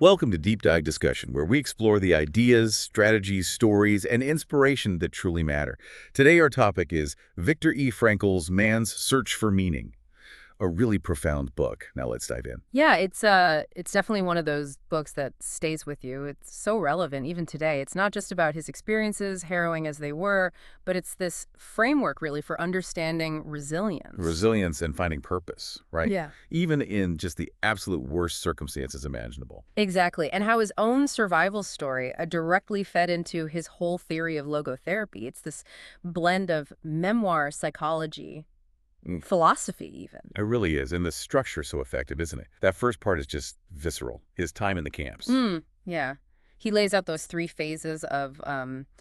Welcome to Deep Dive Discussion, where we explore the ideas, strategies, stories, and inspiration that truly matter. Today our topic is Viktor E. Frankl's Man's Search for Meaning, a really profound book. Now let's dive in. Yeah, it's definitely one of those books that stays with you. It's so relevant even today. It's not just about his experiences, harrowing as they were, but it's this framework really for understanding resilience. Resilience and finding purpose, right? Yeah. Even in just the absolute worst circumstances imaginable. Exactly. And how his own survival story directly fed into his whole theory of logotherapy. It's this blend of memoir, psychology, philosophy even. It really is. And the structure's so effective, isn't it? That first part is just visceral. His time in the camps. Yeah. He lays out those three phases of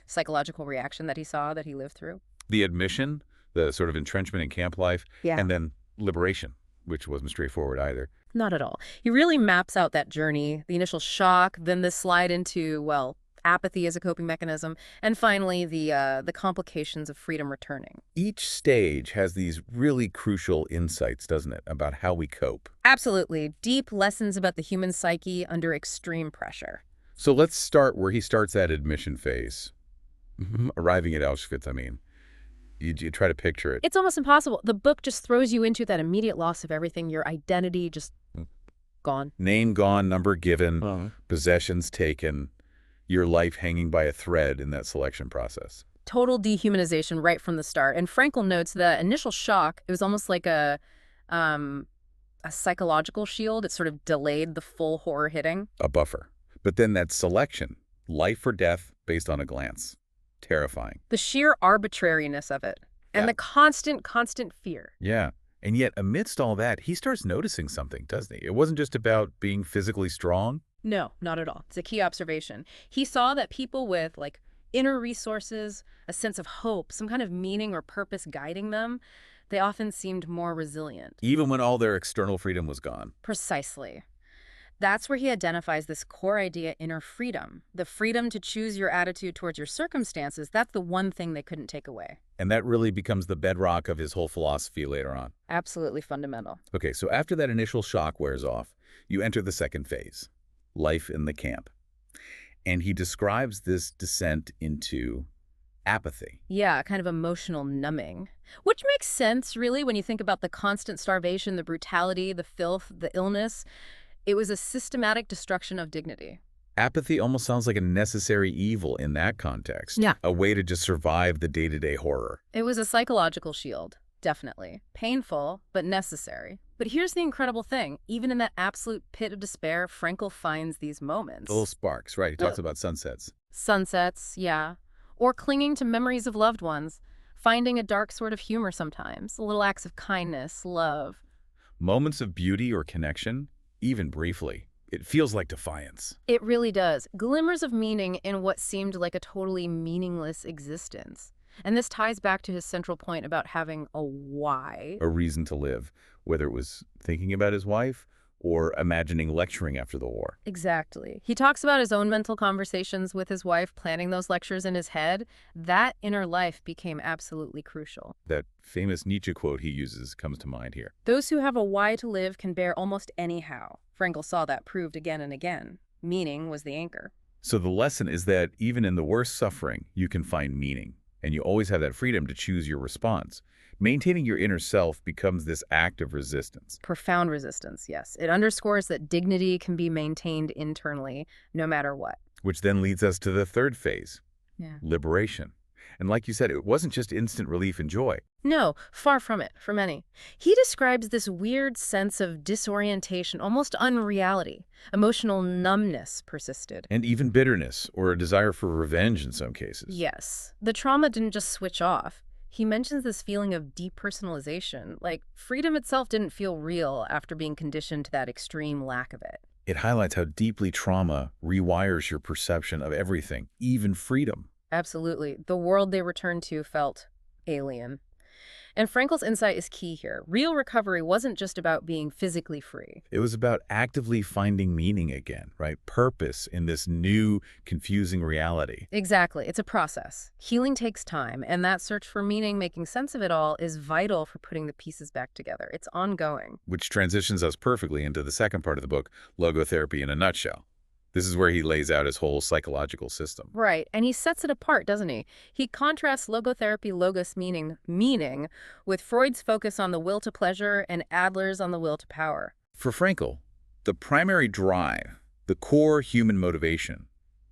psychological reaction that he saw, that he lived through. The admission, the sort of entrenchment in camp life, Yeah. and then liberation, which wasn't straightforward either. Not at all. He really maps out that journey, the initial shock, then the slide into, well, apathy as a coping mechanism, and finally the complications of freedom returning. Each stage has these really crucial insights, doesn't it, about how we cope. Absolutely. Deep lessons about the human psyche under extreme pressure. So let's start where he starts that admission phase. Arriving at Auschwitz, I mean. You try to picture it. It's almost impossible. The book just throws you into that immediate loss of everything, your identity just gone. Name gone, number given, possessions taken, your life hanging by a thread in that selection process. Total dehumanization right from the start. And Frankl notes the initial shock, it was almost like a psychological shield. It sort of delayed the full horror hitting. A buffer. But then that selection, life or death based on a glance. Terrifying. The sheer arbitrariness of it. And the constant fear. Yeah. And yet, amidst all that, he starts noticing something, doesn't he? It wasn't just about being physically strong. No, not at all. It's a key observation. He saw that people with, like, inner resources, a sense of hope, some kind of meaning or purpose guiding them, they often seemed more resilient. Even when all their external freedom was gone. Precisely. That's where he identifies this core idea, inner freedom. The freedom to choose your attitude towards your circumstances, that's the one thing they couldn't take away. And that really becomes the bedrock of his whole philosophy later on. Absolutely fundamental. Okay, so after that initial shock wears off, you enter the second phase, life in the camp. And he describes this descent into apathy. Yeah, kind of emotional numbing. Which makes sense, really, when you think about the constant starvation, the brutality, the filth, the illness. It was a systematic destruction of dignity. Apathy almost sounds like a necessary evil in that context. Yeah. A way to just survive the day-to-day horror. It was a psychological shield, definitely. Painful, but necessary. But here's the incredible thing. Even in that absolute pit of despair, Frankl finds these moments. Little sparks, right? He talks about sunsets. Sunsets, yeah. Or clinging to memories of loved ones. Finding a dark sort of humor sometimes. Little acts of kindness, love. Moments of beauty or connection, even briefly. It feels like defiance. It really does. Glimmers of meaning in what seemed like a totally meaningless existence. And this ties back to his central point about having a why. A reason to live, whether it was thinking about his wife or imagining lecturing after the war. Exactly. He talks about his own mental conversations with his wife, planning those lectures in his head. That inner life became absolutely crucial. That famous Nietzsche quote he uses comes to mind here. Those who have a why to live can bear almost anyhow. Frankl saw that proved again and again. Meaning was the anchor. So the lesson is that even in the worst suffering, you can find meaning. And you always have that freedom to choose your response. Maintaining your inner self becomes this act of resistance. Profound resistance, yes. It underscores that dignity can be maintained internally, no matter what. Which then leads us to the third phase, liberation. And like you said, it wasn't just instant relief and joy. No, far from it, for many. He describes this weird sense of disorientation, almost unreality. Emotional numbness persisted. And even bitterness or a desire for revenge in some cases. Yes. The trauma didn't just switch off. He mentions this feeling of depersonalization, like freedom itself didn't feel real after being conditioned to that extreme lack of it. It highlights how deeply trauma rewires your perception of everything, even freedom. Absolutely. The world they returned to felt alien. And Frankl's insight is key here. Real recovery wasn't just about being physically free. It was about actively finding meaning again, right? Purpose in this new, confusing reality. Exactly. It's a process. Healing takes time, and that search for meaning, making sense of it all, is vital for putting the pieces back together. It's ongoing. Which transitions us perfectly into the second part of the book, logotherapy in a nutshell. This is where he lays out his whole psychological system. Right, and he sets it apart, doesn't he? He contrasts logotherapy, logos meaning, with Freud's focus on the will to pleasure and Adler's on the will to power. For Frankl, the primary drive, the core human motivation,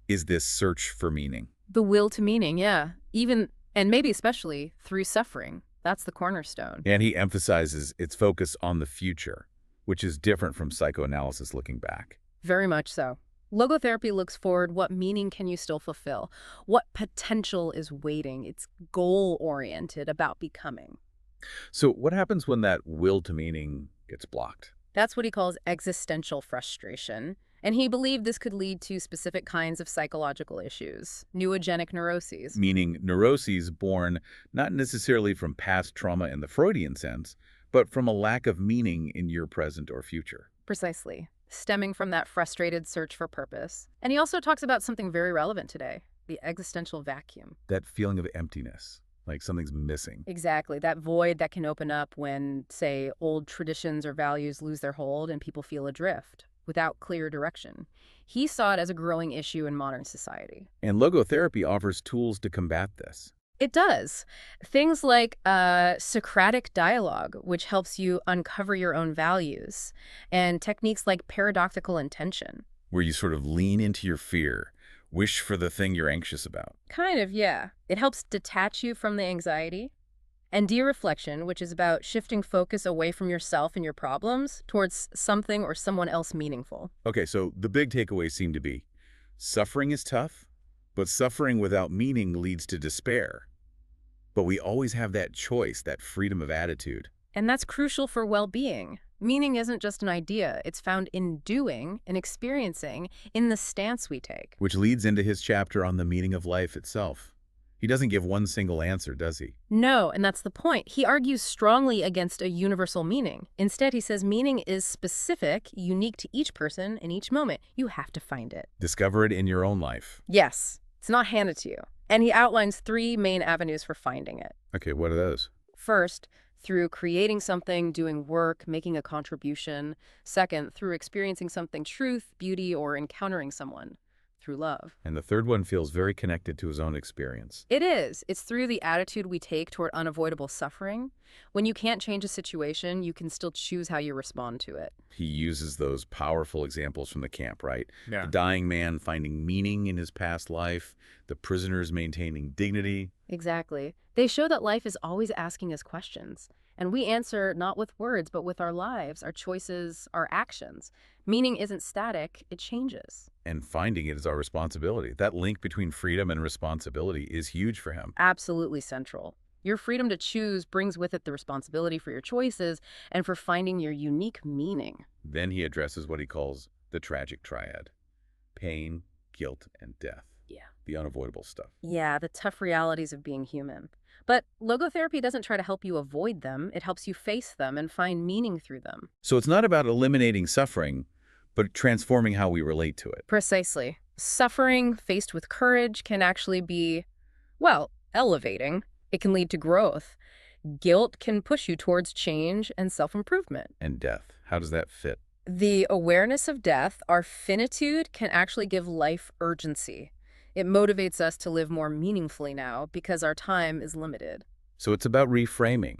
is this search for meaning. The will to meaning, yeah. Even, and maybe especially, through suffering. That's the cornerstone. And he emphasizes its focus on the future, which is different from psychoanalysis looking back. Very much so. Logotherapy looks forward. What meaning can you still fulfill? What potential is waiting? It's goal-oriented, about becoming. So what happens when that will to meaning gets blocked? That's what he calls existential frustration. And he believed this could lead to specific kinds of psychological issues, neurogenic neuroses. Meaning neuroses born not necessarily from past trauma in the Freudian sense, but from a lack of meaning in your present or future. Precisely. Stemming from that frustrated search for purpose. And he also talks about something very relevant today, the existential vacuum. That feeling of emptiness, like something's missing. Exactly. That void that can open up when, say, old traditions or values lose their hold and people feel adrift, without clear direction. He saw it as a growing issue in modern society. And logotherapy offers tools to combat this. It does. Things like Socratic dialogue, which helps you uncover your own values, and techniques like paradoxical intention. Where you sort of lean into your fear, wish for the thing you're anxious about. Kind of, yeah. It helps detach you from the anxiety. And de-reflection, which is about shifting focus away from yourself and your problems towards something or someone else meaningful. Okay, so the big takeaways seem to be, suffering is tough, but suffering without meaning leads to despair. But we always have that choice, that freedom of attitude. And that's crucial for well-being. Meaning isn't just an idea. It's found in doing and experiencing, in the stance we take. Which leads into his chapter on the meaning of life itself. He doesn't give one single answer, does he? No, and that's the point. He argues strongly against a universal meaning. Instead, he says meaning is specific, unique to each person in each moment. You have to find it. Discover it in your own life. Yes, it's not handed to you. And he outlines 3 main avenues for finding it. Okay, what are those? First, through creating something, doing work, making a contribution. Second, through experiencing something, truth, beauty, or encountering someone. Through love. And the third one feels very connected to his own experience. It is. It's through the attitude we take toward unavoidable suffering. When you can't change a situation, you can still choose how you respond to it. He uses those powerful examples from the camp, right? Yeah. The dying man finding meaning in his past life, the prisoners maintaining dignity. Exactly. They show that life is always asking us questions. And we answer not with words, but with our lives, our choices, our actions. Meaning isn't static, it changes. And finding it is our responsibility. That link between freedom and responsibility is huge for him. Absolutely central. Your freedom to choose brings with it the responsibility for your choices and for finding your unique meaning. Then he addresses what he calls the tragic triad. Pain, guilt, and death. Yeah. The unavoidable stuff. Yeah, the tough realities of being human. But logotherapy doesn't try to help you avoid them. It helps you face them and find meaning through them. So it's not about eliminating suffering, but transforming how we relate to it. Precisely. Suffering faced with courage can actually be, well, elevating. It can lead to growth. Guilt can push you towards change and self-improvement. And death. How does that fit? The awareness of death, our finitude, can actually give life urgency. It motivates us to live more meaningfully now because our time is limited. So it's about reframing.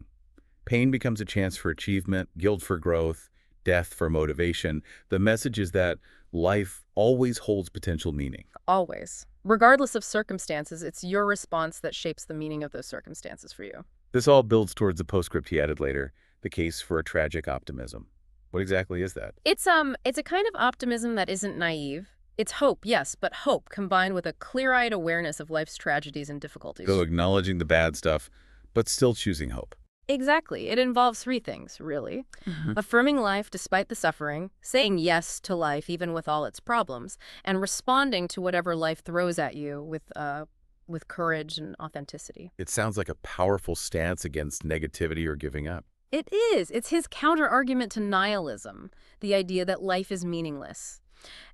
Pain becomes a chance for achievement, guilt for growth, death for motivation. The message is that life always holds potential meaning. Always. Regardless of circumstances, it's your response that shapes the meaning of those circumstances for you. This all builds towards the postscript he added later, the case for a tragic optimism. What exactly is that? It's a kind of optimism that isn't naive. It's hope, yes, but hope combined with a clear-eyed awareness of life's tragedies and difficulties. So acknowledging the bad stuff, but still choosing hope. Exactly. It involves 3 things, really. Affirming life despite the suffering, saying yes to life even with all its problems, and responding to whatever life throws at you with courage and authenticity. It sounds like a powerful stance against negativity or giving up. It is. It's his counter-argument to nihilism, the idea that life is meaningless.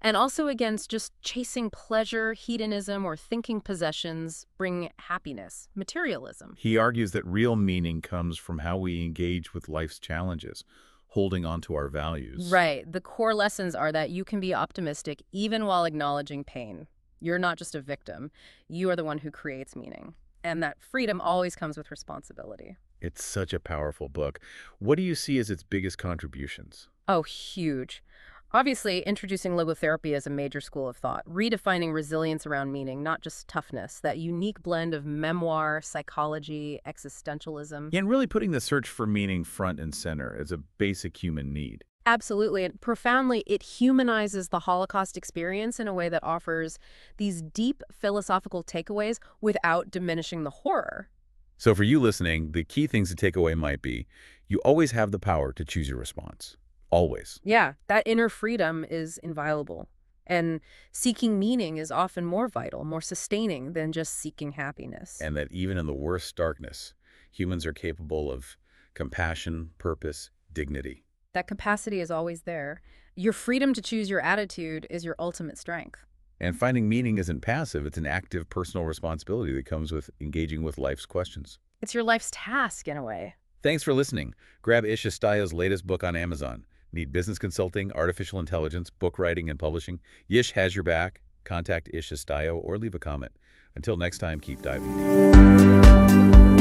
And also against just chasing pleasure, hedonism, or thinking possessions bring happiness, materialism. He argues that real meaning comes from how we engage with life's challenges, holding on to our values. Right. The core lessons are that you can be optimistic even while acknowledging pain. You're not just a victim. You are the one who creates meaning. And that freedom always comes with responsibility. It's such a powerful book. What do you see as its biggest contributions? Oh, huge. Obviously, introducing logotherapy as a major school of thought, redefining resilience around meaning, not just toughness, that unique blend of memoir, psychology, existentialism. And really putting the search for meaning front and center as a basic human need. Absolutely. And profoundly, it humanizes the Holocaust experience in a way that offers these deep philosophical takeaways without diminishing the horror. So for you listening, the key things to take away might be, you always have the power to choose your response. Always. Yeah, that inner freedom is inviolable. And seeking meaning is often more vital, more sustaining than just seeking happiness. And that even in the worst darkness, humans are capable of compassion, purpose, dignity. That capacity is always there. Your freedom to choose your attitude is your ultimate strength. And finding meaning isn't passive, it's an active personal responsibility that comes with engaging with life's questions. It's your life's task, in a way. Thanks for listening. Grab Ysh Estayo's latest book on Amazon. Need business consulting, artificial intelligence, book writing, and publishing? Ysh has your back. Contact Ysh Estayo or leave a comment. Until next time, keep diving deep.